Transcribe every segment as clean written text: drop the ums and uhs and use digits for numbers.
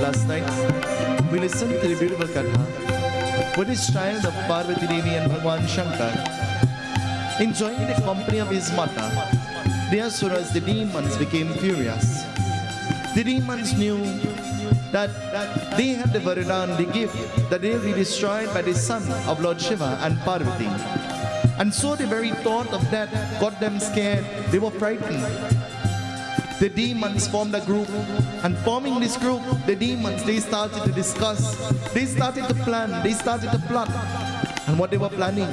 Last night, we listened to the beautiful Katha with his child of Parvati Devi and Bhagwan Shankar, enjoying the company of his mother. The asuras, the demons, became furious. The demons knew that they had the Varadan, the gift, that they will be destroyed by the son of Lord Shiva and Parvati. And so the very thought of that got them scared. They were frightened. The demons formed a group, and forming this group, the demons, they started to discuss, they started to plan, they started to plot. And what they were planning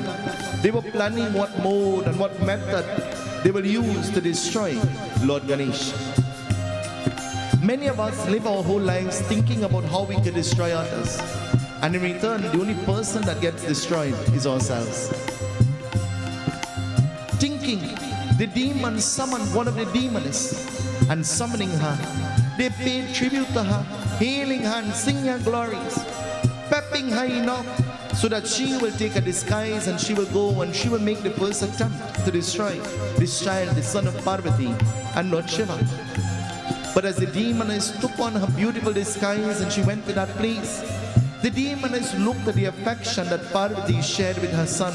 what mode and what method they will use to destroy Lord Ganesh. Many of us live our whole lives thinking about how we can destroy others, and in return, the only person that gets destroyed is ourselves. Thinking, the demons summoned one of the demonists, and summoning her, they paid tribute to her, hailing her and singing her glories, pepping her enough so that she will take a disguise and she will go and she will make the first attempt to destroy this child, the son of Parvati and Lord Shiva. But as the demoness took on her beautiful disguise and she went to that place, the demoness looked at the affection that Parvati shared with her son,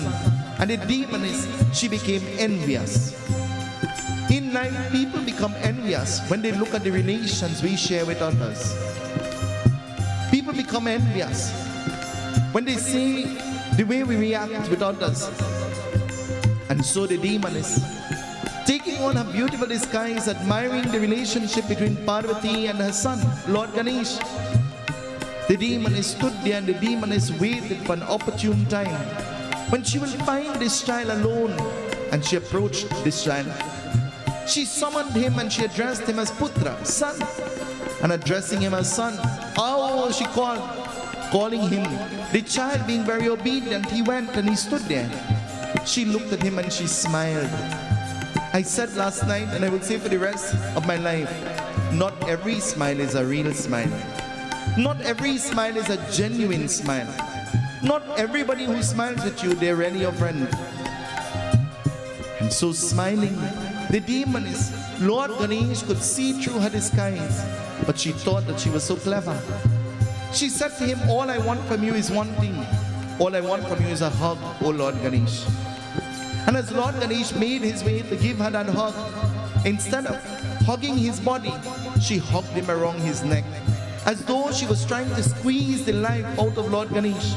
and the demoness, she became envious. In life, people become envious when they look at the relations we share with others. People become envious when they see the way we react with others. And so the demoness, taking on her beautiful disguise, admiring the relationship between Parvati and her son, Lord Ganesh, the demoness stood there and the demoness waited for an opportune time when she will find this child alone, and she approached this child. She summoned him and she addressed him as Putra, son. And addressing him as son, oh, she calling him. The child being very obedient, he went and he stood there. She looked at him and she smiled. I said last night, and I will say for the rest of my life, not every smile is a real smile. Not every smile is a genuine smile. Not everybody who smiles at you, they're really your friend. And so smiling, the demoness, Lord Ganesh, could see through her disguise, but she thought that she was so clever. She said to him, all I want from you is one thing. All I want from you is a hug, O Lord Ganesh. And as Lord Ganesh made his way to give her that hug, instead of hugging his body, she hugged him around his neck, as though she was trying to squeeze the life out of Lord Ganesh.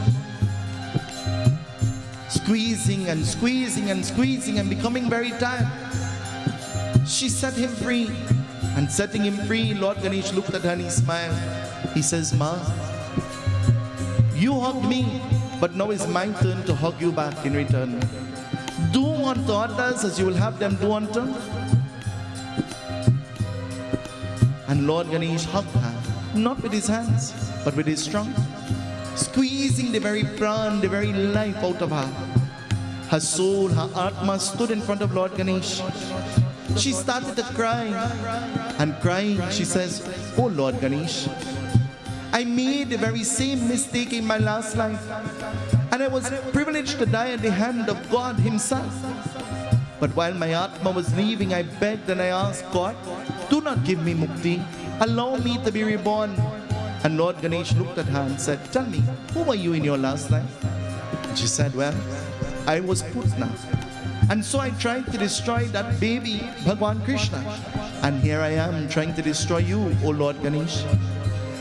Squeezing and squeezing and squeezing and becoming very tired. She set him free, and setting him free, Lord Ganesh looked at her and he smiled. He says, Ma, you hugged me, but now it's my turn to hug you back in return. Do unto others as you will have them do unto. And Lord Ganesh hugged her, not with his hands, but with his trunk, squeezing the very pran, the very life out of her. Her soul, her Atma stood in front of Lord Ganesh. She started to cry, and crying, she says, oh Lord Ganesh, I made the very same mistake in my last life, and I was privileged to die at the hand of God himself. But while my Atma was leaving, I begged and I asked God, do not give me mukti, allow me to be reborn. And Lord Ganesh looked at her and said, tell me, who were you in your last life? And she said, well, I was Putna. And so I tried to destroy that baby, Bhagwan Krishna. And here I am trying to destroy you, O Lord Ganesh.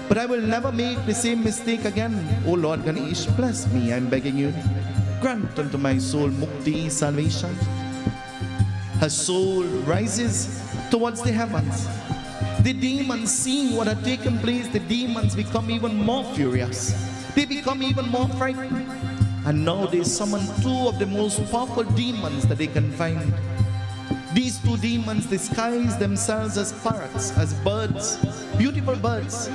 But I will never make the same mistake again, O Lord Ganesh. Bless me, I'm begging you. Grant unto my soul mukti, salvation. Her soul rises towards the heavens. The demons, seeing what had taken place, the demons become even more furious. They become even more frightened. And now they summon two of the most powerful demons that they can find. These two demons disguise themselves as parrots, as birds, beautiful birds.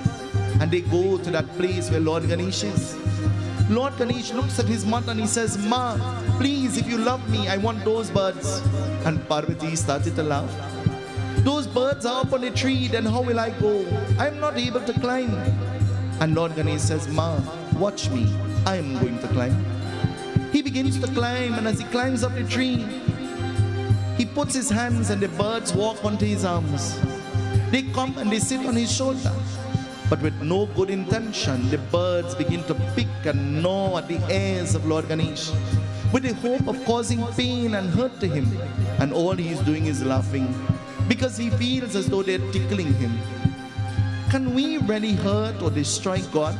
And they go to that place where Lord Ganesh is. Lord Ganesh looks at his mother and he says, Ma, please, if you love me, I want those birds. And Parvati started to laugh. Those birds are up on a tree, then how will I go? I'm not able to climb. And Lord Ganesh says, Ma, watch me, I am going to climb. He begins to climb, and as he climbs up the tree, he puts his hands and the birds walk onto his arms. They come and they sit on his shoulder. But with no good intention, the birds begin to pick and gnaw at the ears of Lord Ganesh, with the hope of causing pain and hurt to him. And all he is doing is laughing, because he feels as though they're tickling him. Can we really hurt or destroy God?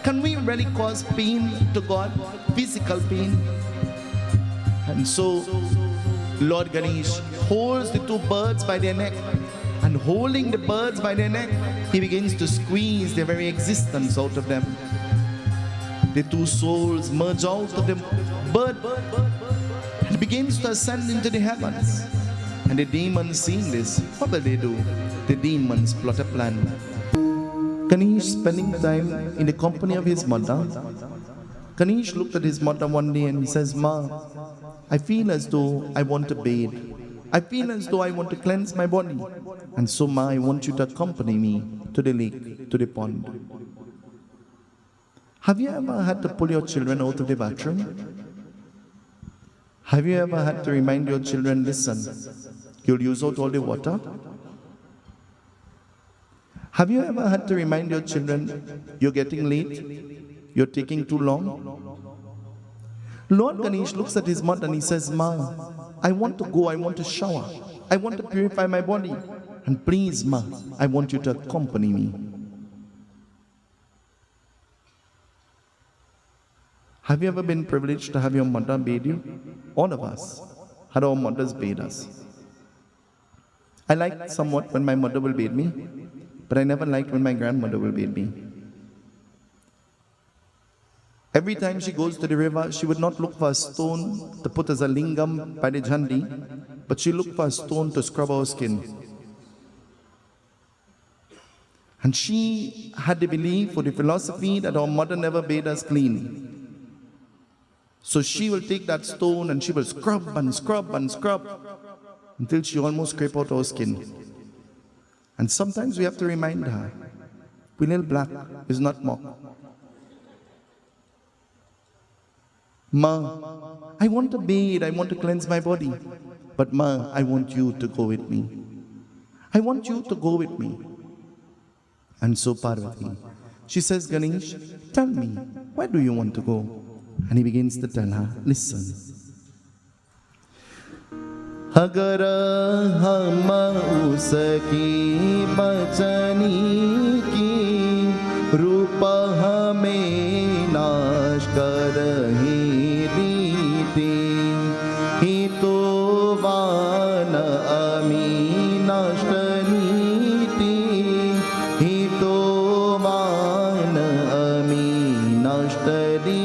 Can we really cause pain to God? Physical pain? And so, Lord Ganesh holds the two birds by their neck, and holding the birds by their neck, he begins to squeeze their very existence out of them. The two souls merge out of the bird and begins to ascend into the heavens. And the demons, seeing this, what will they do? The demons plot a plan. Ganesh spending time in the company of his mother. Ganesh looked at his mother one day and he says, "Ma, I feel as though I want to bathe. I feel as though I want to cleanse my body. And so, Ma, I want you to accompany me to the lake, to the pond." Have you ever had to pull your children out of the bathroom? Have you ever had to remind your children, listen, you'll use out all the water? Have you ever had to remind your children, you're getting late, you're taking too long? Lord Ganesh looks at his mother and he says, "Ma, I want to go, I want to shower, I want to purify my body. And please, Ma, I want you to accompany me." Have you ever been privileged to have your mother bathe you? All of us had our mothers bathe us. I liked somewhat when my mother will bathe me, but I never liked when my grandmother will bathe me. Every time she goes to the river, she would not look for a stone to put as a lingam by the jandi, but she looked for a stone to scrub our skin. And she had the belief or the philosophy that our mother never bathed us clean. So she will take that stone and she will scrub and scrub and scrub until she almost scrape out our skin. And sometimes we have to remind her, Pinel black is not mock. "Ma, I want to bathe, I want to cleanse my body. But Ma, I want you to go with me. I want you to go with me." And so Parvati, she says, "Ganesh, tell me, where do you want to go?" And he begins to tell her, listen. "Agar hum uski bachani ki rupa hame nash karahi diti hi to van ami nashtaniti hi to van ami nashtari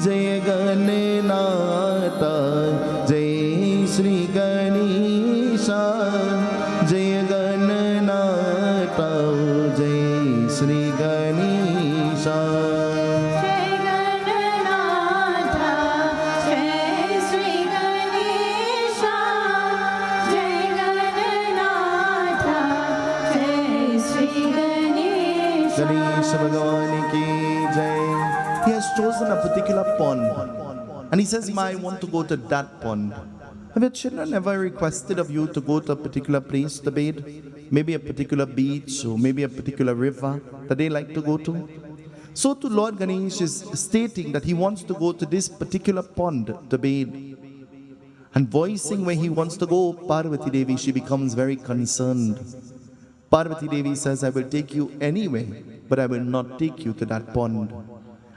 Jai Gananata, Jai Sri Ganesha, Jai Gananata, Jai Sri Ganesha. Jai Gananata, Jai Sri Ganesha, Jai Gananata, Jai Sri Ganesha. Ganesha Bhagwan ki Jai. He has chosen a particular pond. And he says, "Ma, I want to go to that pond." Have your children ever requested of you to go to a particular place to bathe? Maybe a particular beach or maybe a particular river that they like to go to? So too Lord Ganesh is stating that he wants to go to this particular pond to bathe. And voicing where he wants to go, Parvati Devi, she becomes very concerned. Parvati Devi says, "I will take you anyway, but I will not take you to that pond."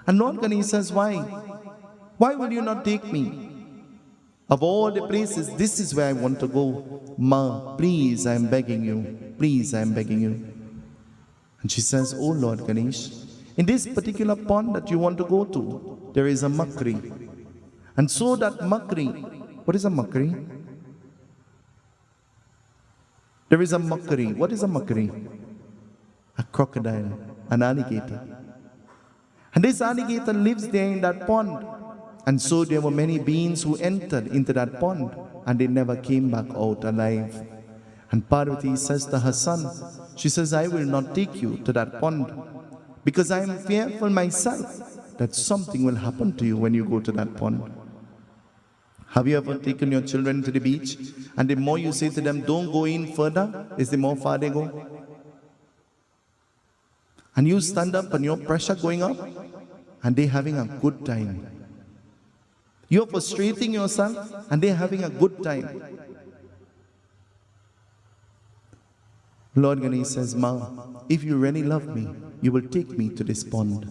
And Lord Ganesh says, "Why? Why will you not take me? Of all the places, this is where I want to go. Ma, please, I am begging you. Please, I am begging you." And she says, "Oh Lord Ganesh, in this particular pond that you want to go to, there is a makri. And so that makri," what is a makri? There is a makri. What is a makri? A crocodile, an alligator. And this alligator lives there in that pond. And so there were many beings who entered into that pond and they never came back out alive. And Parvati says to her son, she says, "I will not take you to that pond because I am fearful myself that something will happen to you when you go to that pond." Have you ever taken your children to the beach and the more you say to them, "Don't go in further," is the more far they go? And you stand up and your pressure going up, and they're having a good time. You're frustrating yourself, and they're having a good time. Lord Ganesh says, Ma, if you really love me, you will take me to this pond.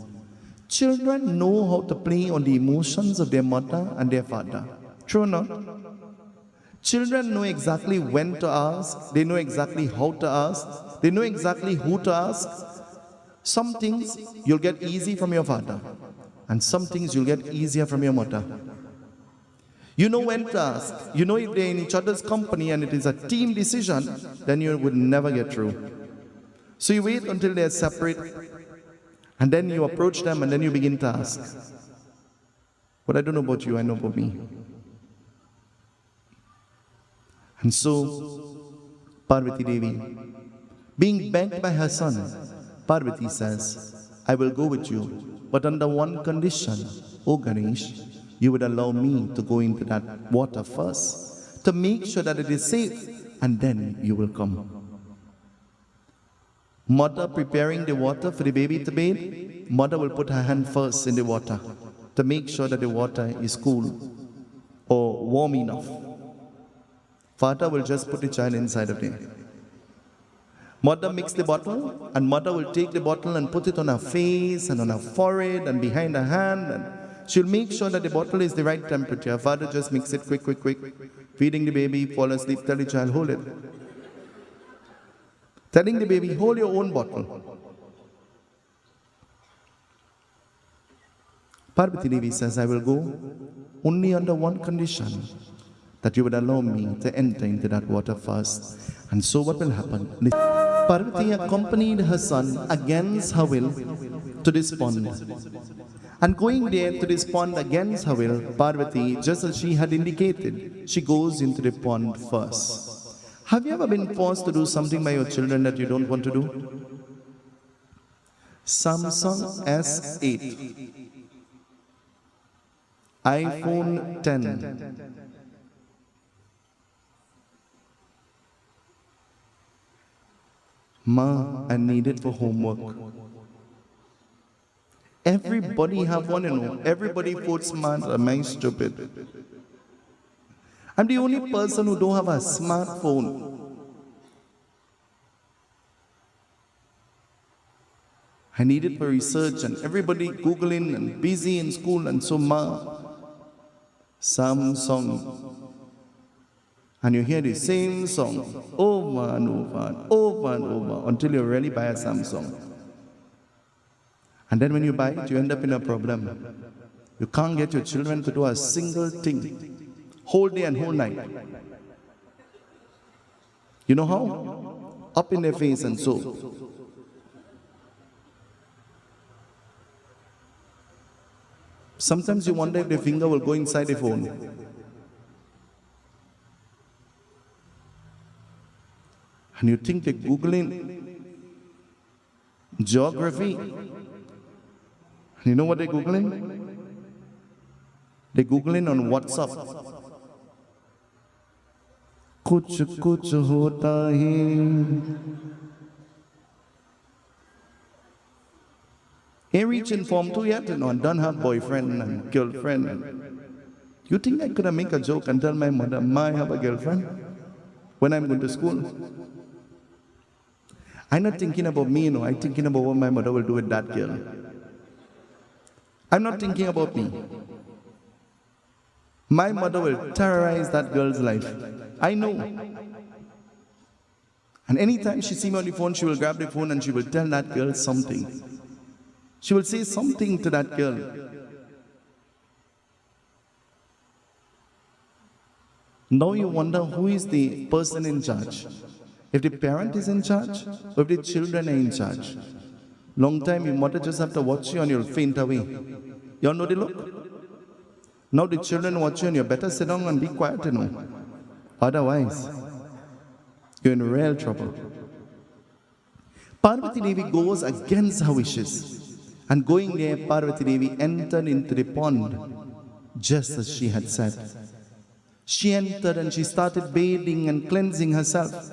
Children know how to play on the emotions of their mother and their father. True or not? Children know exactly when to ask. They know exactly how to ask. They know exactly who to ask. Some things you'll get easy from your father, and some things you'll get easier from your mother. You know when to ask. You know if they're in each other's company and it is a team decision, then you would never get through. So you wait until they're separate, and then you approach them, and then you begin to ask. But I don't know about you, I know about me. And so, Parvati Devi, being begged by her son, Parvati says, I will go with you, but under one condition, O Ganesh, you would allow me to go into that water first, to make sure that it is safe, and then you will come. Mother preparing the water for the baby to bathe, mother will put her hand first in the water to make sure that the water is cool or warm enough. Father will just put the child inside of there. Mother mix the bottle, and mother will take the bottle and put it on her face and on her forehead and behind her hand, and she'll make sure that the bottle is the right temperature. Father just mix it quick. Feeding the baby, fall asleep, tell the child, hold it. Telling the baby, hold your own bottle. Parvati Devi says, I will go only under one condition, that you would allow me to enter into that water first. And so what will happen? Parvati accompanied her son against her will to this pond. And going there to this pond against her will, Parvati, just as she had indicated, she goes into the pond first. Have you ever been forced to do something by your children that you don't want to do? Samsung S8, iPhone 10, Ma, I need it for homework. Everybody have one, you know. Everybody quotes smart. Am I stupid? I'm the only person who don't have a smartphone. I need it for research, and everybody Googling and busy in school, and so Ma, Samsung. And you hear the same song over and over until you really buy a Samsung. And then when you buy it, you end up in a problem. You can't get your children to do a single thing, whole day and whole night. You know how? Up in their face and so. Sometimes you wonder if their finger will go inside the phone. And you think they're Googling geography. You know what they're Googling? They're Googling on WhatsApp. Kuch kuch hota hai. Ain't reaching form 2 yet, you know, and don't have boyfriend and girlfriend. You think I could have make a joke and tell my mother, Ma, I have a girlfriend when I'm going to school? I'm not thinking about me, you know, I'm thinking about what my mother will do with that girl. I'm not thinking about me. My mother will terrorize that girl's life. I know. And anytime she sees me on the phone, she will grab the phone and she will tell that girl something. She will say something to that girl. Now you wonder who is the person in charge. If the parent is in charge, or if the children are in charge. Long time your mother just have to watch you and you'll faint away. You all know the look? Now the children watch you and you better sit down and be quiet, you know. Otherwise, you're in real trouble. Parvati Devi goes against her wishes. And going there, Parvati Devi entered into the pond, just as she had said. She entered and she started bathing and cleansing herself.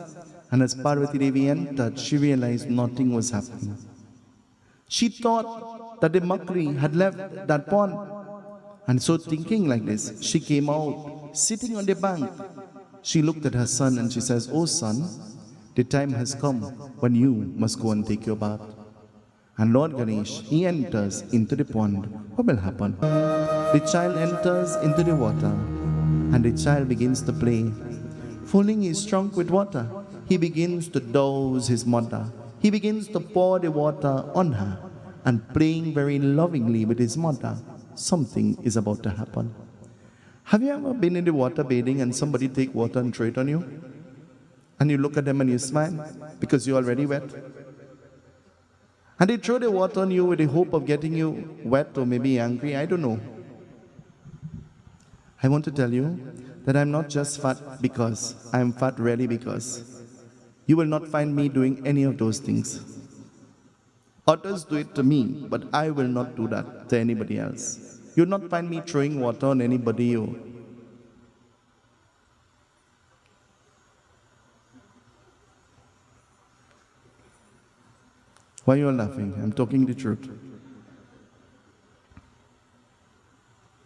And as Parvati Devi entered, she realized nothing was happening. She thought that the Makri had left that pond. And so thinking like this, she came out, sitting on the bank. She looked at her son and she says, "Oh son, the time has come when you must go and take your bath." And Lord Ganesh, he enters into the pond. What will happen? The child enters into the water and the child begins to play. Filling his trunk with water, he begins to douse his mother. He begins to pour the water on her and playing very lovingly with his mother. Something is about to happen. Have you ever been in the water bathing and somebody take water and throw it on you? And you look at them and you smile because you're already wet? And they throw the water on you with the hope of getting you wet or maybe angry, I don't know. I want to tell you that I'm not just fat because, I'm fat really because. You will not find me doing any of those things. Others do it to me, but I will not do that to anybody else. You'll not find me throwing water on anybody. Why are you all laughing? I'm talking the truth.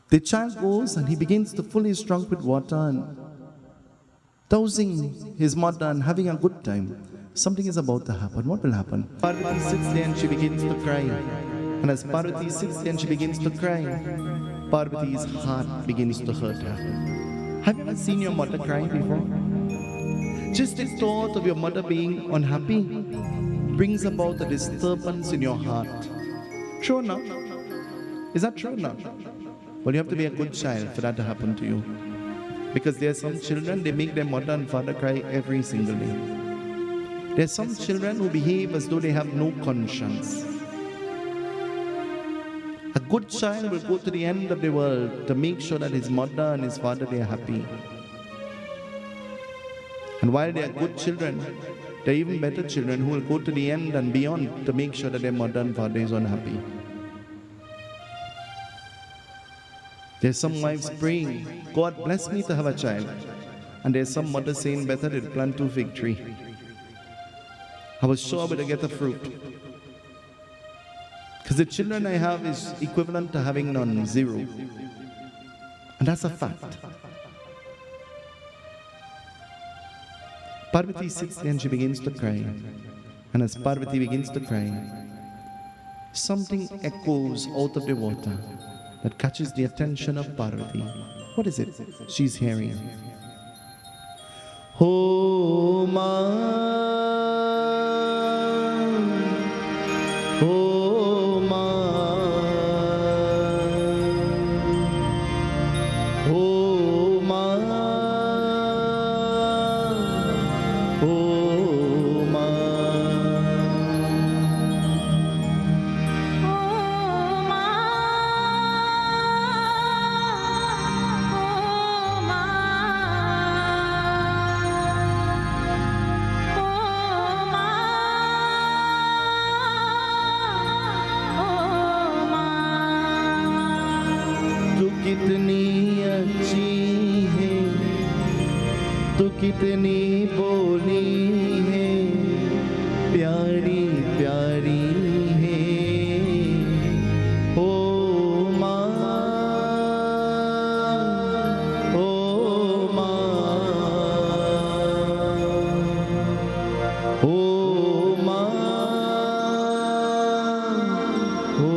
The child goes and he begins to fill his trunk with water and dousing his mother and having a good time. Something is about to happen. What will happen? Parvati sits there and she begins to cry. And as Parvati sits there and she begins to cry, Parvati's heart begins to hurt her. Have you ever seen your mother cry before? Just the thought of your mother being unhappy brings about a disturbance in your heart. True enough? Is that true enough? Well, you have to be a good child for that to happen to you. Because there are some children, they make their mother and father cry every single day. There are some children who behave as though they have no conscience. A good child will go to the end of the world to make sure that his mother and his father, they are happy. And while they are good children, there are even better children who will go to the end and beyond to make sure that their mother and father is unhappy. There's some wives praying, "God bless me to have a child." And there's some mothers saying, "Better to plant 2 fig trees. I was sure I would get a fruit." Because the children I have is equivalent to having none, 0. And that's a fact. Parvati sits there and she begins to cry. And as Parvati begins to cry, something echoes out of the water that catches the attention of Parvati. What is it she's hearing? "Oh ma, oh ma, oh ma, oh ma." कितनी अच्छी है, तू कितनी बोली है, प्यारी प्यारी है, ओ माँ, ओ माँ, ओ माँ, ओ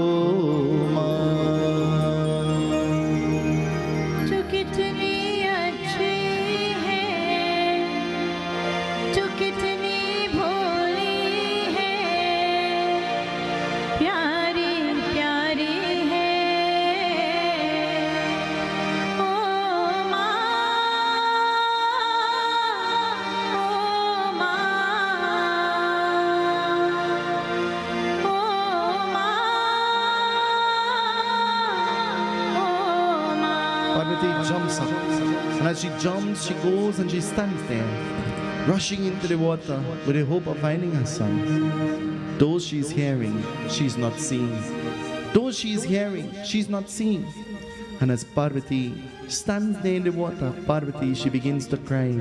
माँ। जो कितनी अच्छी है, जो कितनी भोली है, प्यारी प्यारी है, ओ माँ, ओ माँ, ओ माँ, ओ माँ। Parvati jumps up, and as she jumps, she goes and she stands there, rushing into the water with the hope of finding her son. Though she's hearing, she's not seeing. Though she's hearing, she's not seeing. And as Parvati stands there in the water, Parvati, she begins to cry.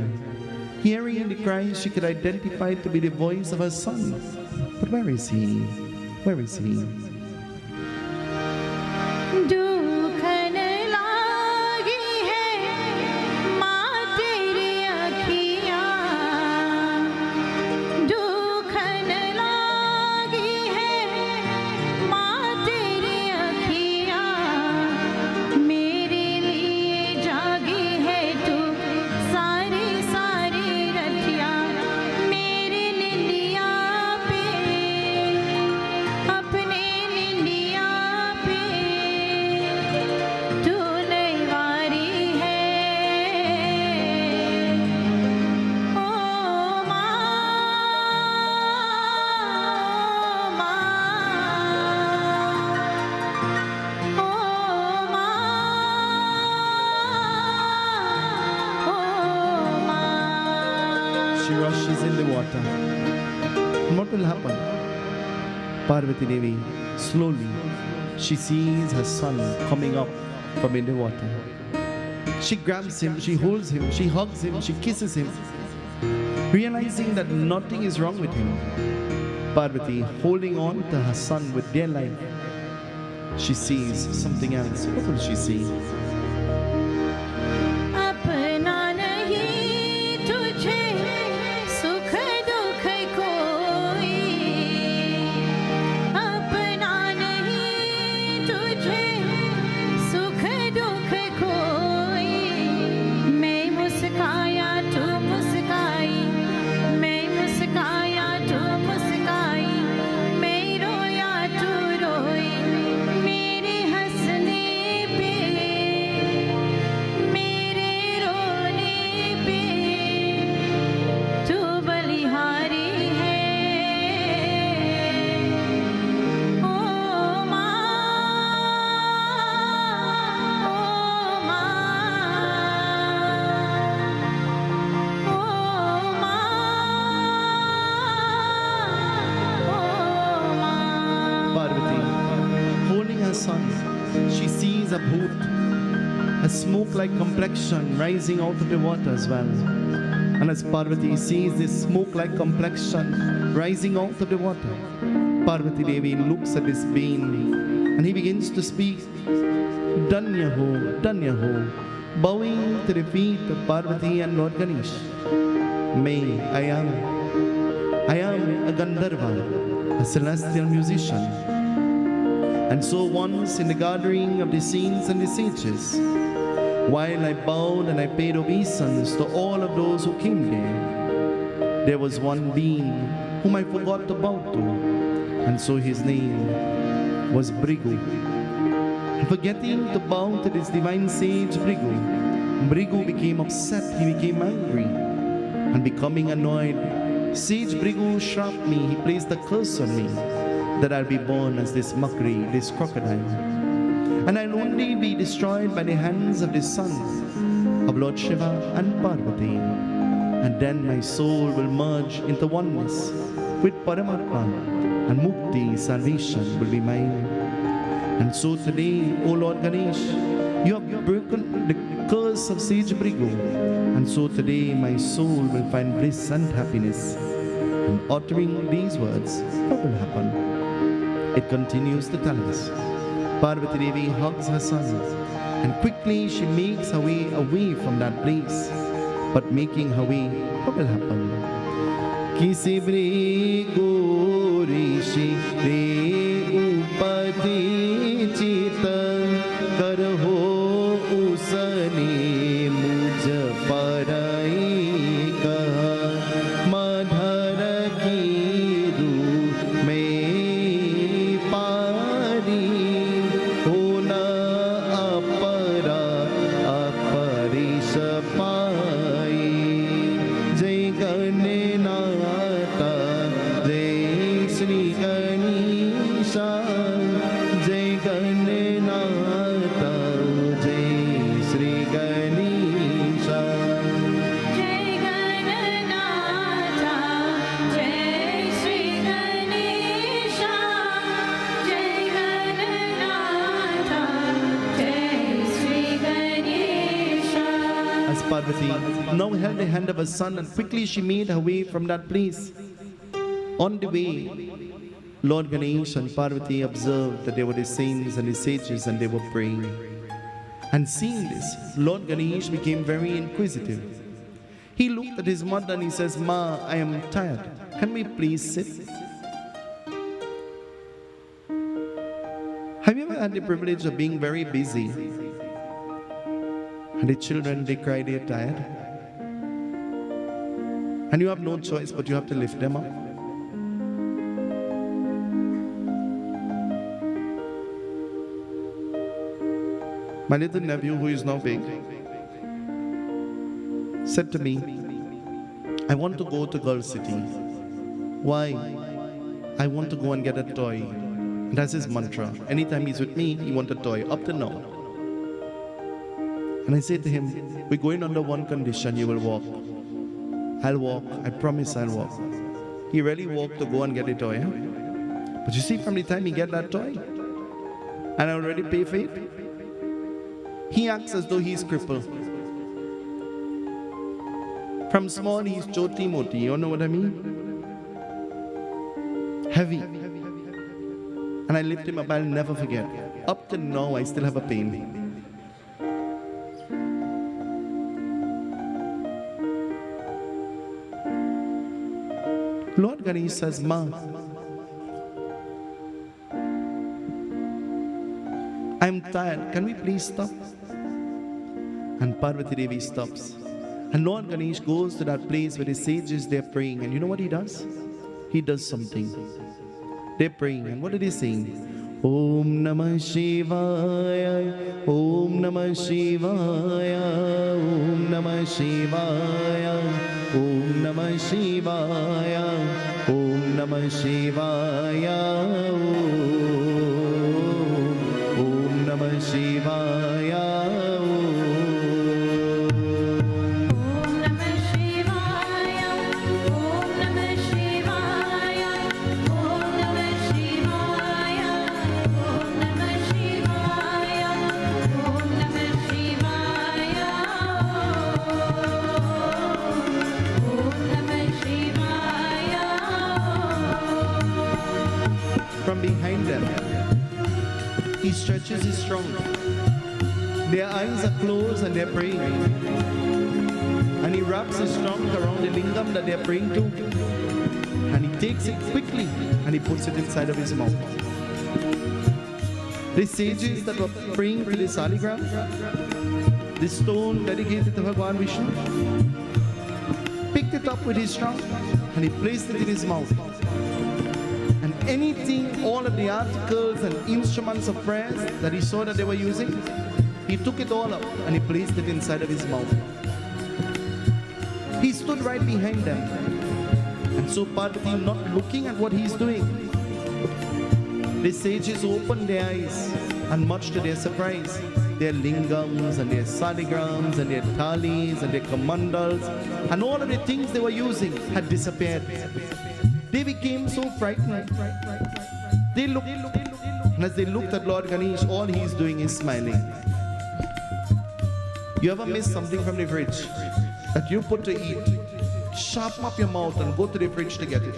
Hearing the cries, she could identify it to be the voice of her son. But where is he? Where is he? दुखन लागी है माँ तेरी अखियाँ, दुखन लागी है माँ तेरी अखियाँ, मेरे लिए जागी है तू सारी सारी रतियाँ, मेरी निंदिया पे अपने निंदिया पे तू नहीं वारी है। ओ माँ, ओ माँ, ओ माँ। She rushes in the water. And what will happen? Parvati Devi, slowly, she sees her son coming up from in the water. She grabs him, she holds him, she hugs him, she kisses him, realizing that nothing is wrong with him. Parvati, holding on to her son with dear life, she sees something else. What will she see? अपना नहीं तुझे सुख दुख कोई, अपना नहीं तुझे सुख दुख कोई, मैं मुस्काया तू मुस्काई, मैं मुस्काया तू मुस्काई, मैं रोया तू रोई, मेरे हंसने पे मेरे रोने पे तू बलिहारी है। ओ माँ, ओ माँ, ओ माँ, ओ माँ। Parvati, holding her son, she sees a bhoot, a smoke-like complexion rising out of the water as well. And as Parvati sees this smoke-like complexion rising out of the water, Parvati Devi looks at this being and he begins to speak, Danya ho, bowing to the feet of Parvati and Lord Ganesh. May I am a Gandharva, a celestial musician. And so once in the gathering of the saints and the sages, while I bowed and I paid obeisance to all of those who came there was one being whom I forgot to bow to, and so his name was Brigu. And forgetting to bow to this divine sage Brigu became upset, he became angry, and becoming annoyed, Sage Brigu shrapped me, he placed a curse on me, that I'll be born as this Makri, this crocodile. And I'll only be destroyed by the hands of the son of Lord Shiva and Parvati. And then my soul will merge into oneness with Paramatma, and Mukti, salvation, will be mine. And so today, O Lord Ganesh, you have broken the curse of Sage Brigu. And so today my soul will find bliss and happiness. And uttering these words, what will happen? It continues to tell us. Parvati Devi hugs her son, and quickly she makes her way away from that place. But making her way, what will happen? Kisi Brigu rishi re upati chita karho usane muj parai kaha madhara ki ru mein pari hona apara aparish pai jai ganenata jai Shri Ganesha jai ganenata jai Shri Ganesha. जय गणनाथा जय श्री गणेशा, जय गणनाथा जय Shri Ganesha. As Parvati now held the hand of her son, and quickly she made her way from that place. On the way, Lord Ganesh and Parvati observed that there were the saints and the sages and they were praying. And seeing this, Lord Ganesh became very inquisitive. He looked at his mother and he says, "Ma, I am tired. Can we please sit?" Have you ever had the privilege of being very busy? And the children, they cry, they're tired. And you have no choice, but you have to lift them up. My little nephew, who is now big, said to me, "I want to go to Girl City." Why? "I want to go and get a toy." And that's his mantra. Anytime he's with me, he wants a toy, up to now. And I say to him, "We're going under one condition, you will walk." "I'll walk, I promise I'll walk." He really walked to go and get a toy. Huh? But you see, from the time he get that toy, and I already pay for it, he acts as though he's crippled. From small, he's choti moti, you know what I mean? Heavy. And I lift him up, I'll never forget. Up to now, I still have a pain. Lord Ganesh says, "Ma, I'm tired. Can we please stop?" And Parvati Devi stops. And Lord Ganesh goes to that place where the sages, they're praying. And you know what he does? He does something. They're praying. And what are they saying? Om Namah Shivaya, Om Namah Shivaya, Om Namah Shivaya, Om Namah Shivaya, Om Namah Shivaya, Om Namah Shivaya. From behind them, he stretches his trunk. Their eyes are closed and they're praying. And he wraps his trunk around the lingam that they're praying to. And he takes it quickly and he puts it inside of his mouth. The sages that were praying to the saligram, the stone dedicated to Bhagwan Vishnu, picked it up with his trunk and he placed it in his mouth. And anything, all of the articles and instruments of prayers that he saw that they were using, he took it all up and he placed it inside of his mouth. He stood right behind them. And so Parvati, not looking at what he's doing, the sages opened their eyes, and much to their surprise, their lingams and their saligrams and their thalis and their kamandals and all of the things they were using had disappeared. They became so frightened. They looked, and as they looked at Lord Ganesh, all he's doing is smiling. You ever miss something from the fridge that you put to eat? Sharpen up your mouth and go to the fridge to get it.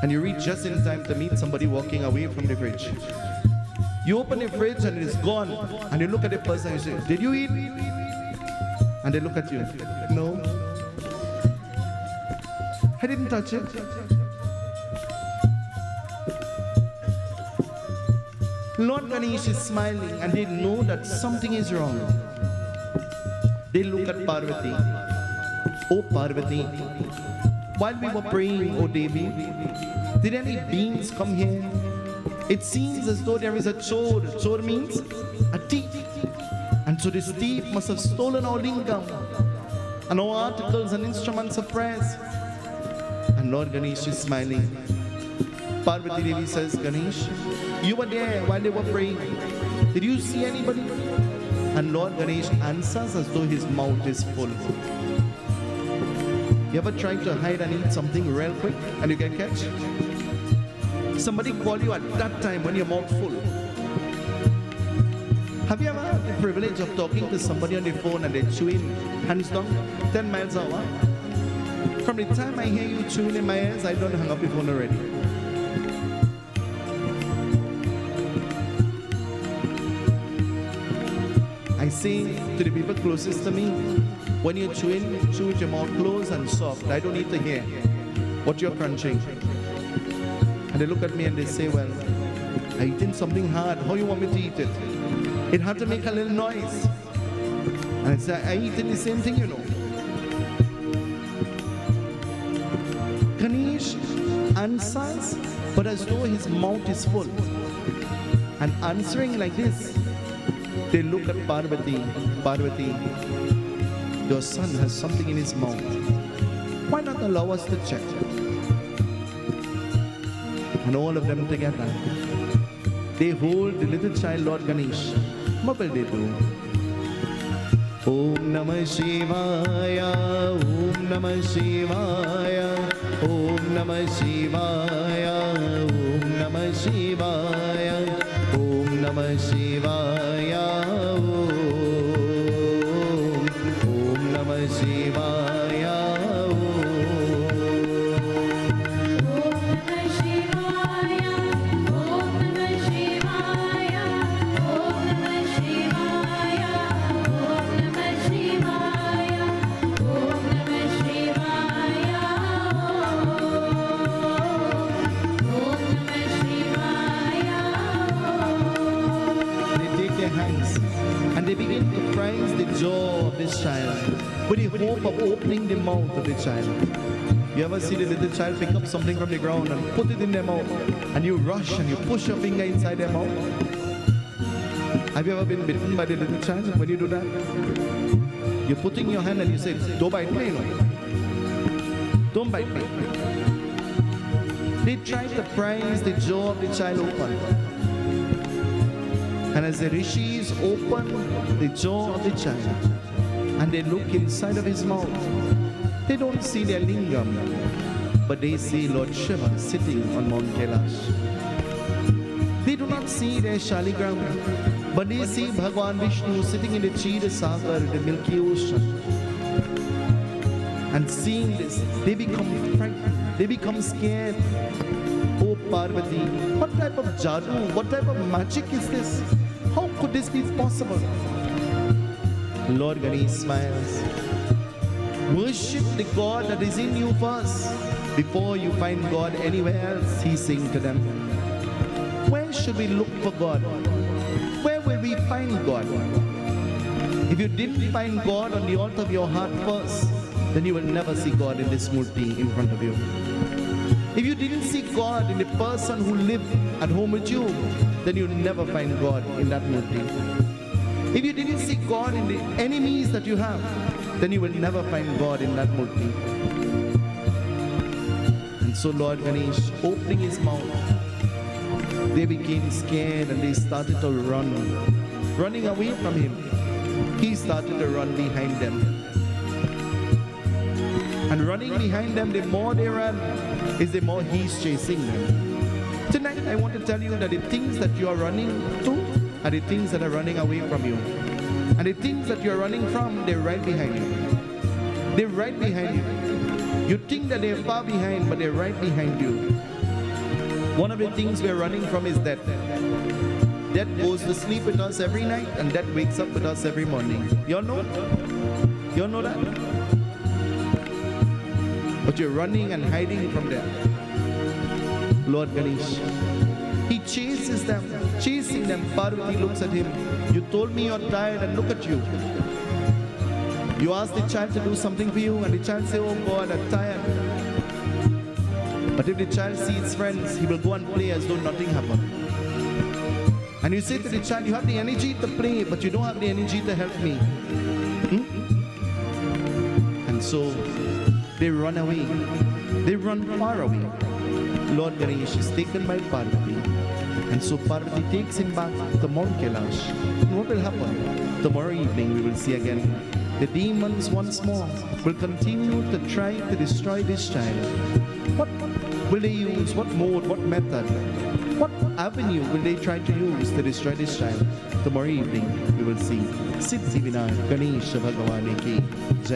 And you reach just in time to meet somebody walking away from the fridge. You open the fridge and it is gone. And you look at the person and you say, "Did you eat?" And they look at you. "No, I didn't touch it." Lord Ganesh is smiling and they know that something is wrong. They look at Parvati. "Oh Parvati, while we were praying, oh Devi, did any beings come here? It seems as though there is a chor." Chor means a thief. And so this thief must have stolen our lingam and our articles and instruments of prayers. And Lord Ganesh is smiling. Parvati Devi says, "Ganesh, you were there while they were praying. Did you see anybody?" And Lord Ganesh answers as though his mouth is full. You ever tried to hide and eat something real quick and you get catch? Somebody call you at that time when your mouth full. Have you ever had the privilege of talking to somebody on the phone and they're chewing hands down 10 miles an hour? From the time I hear you chewing in my ears, I don't hang up the phone already. say to the people closest to me, when you're chewing, chew with your mouth closed and soft. I don't need to hear what you're crunching. And they look at me and they say, well, I'm eating something hard. How you want me to eat it? It had to make a little noise. And I say, I'm eating the same thing, you know. Ganesh answers, but as though his mouth is full. And answering like this, they look at Parvati. Parvati, your son has something in his mouth. Why not allow us to check? And all of them together, they hold the little child, Lord Ganesh. What will they do? Om Namah Shivaya, Om Namah Shivaya, Om Namah Shivaya, Om Namah Shivaya, Om Namah Shivaya, Om Namah Shivaya, and they begin to praise the jaw of this child with the hope of opening the mouth of the child. You ever see the little child pick up something from the ground and put it in their mouth, and you rush and you push your finger inside their mouth? Have you ever been bitten by the little child? When you do that, you're putting your hand and you say, don't bite me, no. Don't bite me. They try to prise the jaw of the child open. And as the rishis open the jaw of the child and they look inside of his mouth, they don't see their lingam, but they see Lord Shiva sitting on Mount Kailash. They do not see their Shaligram, but they see Bhagwan Vishnu sitting in the Chira Sagar, the Milky Ocean. And seeing this, they become frightened, they become scared. Oh Parvati, what type of jadoo, what type of magic is this? How could this be possible? Lord Ganesh smiles. Worship the God that is in you first before you find God anywhere else, he's saying to them. Where should we look for God? Where will we find God? If you didn't find God on the altar of your heart first, then you will never see God in this murti in front of you. If you didn't see God in the person who lived at home with you, then you'll never find God in that murti. If you didn't see God in the enemies that you have, then you will never find God in that murti. And so Lord Ganesh, opening his mouth, they became scared and they started to run, running away from him. He started to run behind them. And running behind them, the more they run, is the more he's chasing them. Tonight, I want to tell you that the things that you are running to are the things that are running away from you. And the things that you're running from, they're right behind you. They're right behind you. You think that they're far behind, but they're right behind you. One of the things we're running from is death. Death goes to sleep with us every night, and death wakes up with us every morning. You all know? You all know that? But you're running and hiding from them. Lord Ganesh, he chases them, chasing them. Parvati looks at him. You told me you're tired, and look at you. You asked the child to do something for you, and the child says, oh God, I'm tired. But if the child sees his friends, he will go and play as though nothing happened. And you say to the child, you have the energy to play, but you don't have the energy to help me. And so they run away. They run far away. Lord Ganesh is taken by Parvati. And so Parvati takes him back to Mount Kailash. And what will happen? Tomorrow evening we will see again. The demons once more will continue to try to destroy this child. What will they use? What mode? What method? What avenue will they try to use to destroy this child? Tomorrow evening we will see. Siddhi Vinayak Ganesha Bhagavane ki Jai.